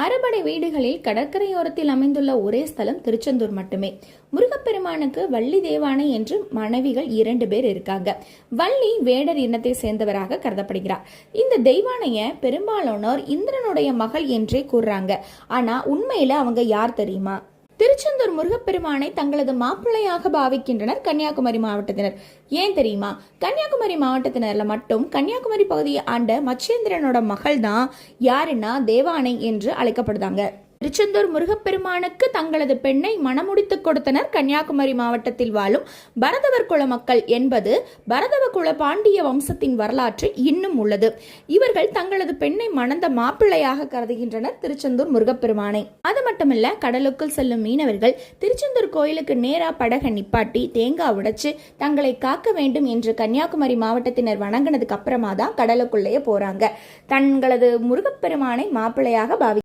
அறுபடை வீடுகளில் கடற்கரையோரத்தில் அமைந்துள்ள ஒரே ஸ்தலம் திருச்செந்தூர் மட்டுமே. முருகப்பெருமானுக்கு வள்ளி தேவானை என்று மனைவிகள் 2 பேர் இருக்காங்க. வள்ளி வேடர் இனத்தை சேர்ந்தவராக கருதப்படுகிறார். இந்த தெய்வானைய பெரும்பாலானோர் இந்திரனுடைய மகள் என்றே கூறுறாங்க. ஆனா உண்மையில அவங்க யார் தெரியுமா? திருச்செந்தூர் முருகப்பெருமானை தங்களது மாப்பிள்ளையாக பாவிக்கின்றனர் கன்னியாகுமரி மாவட்டத்தினர். ஏன் தெரியுமா? கன்னியாகுமரி மாவட்டத்தினர்ல மட்டும் கன்னியாகுமரி பகுதியை ஆண்ட மச்சேந்திரனோட மகள் தான் யாருன்னா தேவானை என்று அழைக்கப்படுதாங்க. திருச்செந்தூர் முருகப்பெருமானுக்கு தங்களது பெண்ணை மணமுடித்து கொடுத்தனர் கன்னியாகுமரி மாவட்டத்தில் வாழும் பரதவர் குல மக்கள் என்பது பரதவ குல பாண்டிய வம்சத்தின் வரலாற்றில் இன்னும் உள்ளது. இவர்கள் தங்களது பெண்ணை மணந்த மாப்பிள்ளையாக கருதுகின்றனர் திருச்செந்தூர் முருகப்பெருமானை. அது மட்டுமல்ல, கடலுக்குள் செல்லும் மீனவர்கள் திருச்செந்தூர் கோயிலுக்கு நேரா படகை நிப்பாட்டி தேங்காய் உடைச்சு தங்களை காக்க வேண்டும் என்று கன்னியாகுமரி மாவட்டத்தினர் வணங்கினதுக்கு அப்புறமா தான் கடலுக்குள்ளேயே போறாங்க. தங்களது முருகப்பெருமானை மாப்பிள்ளையாக பாவி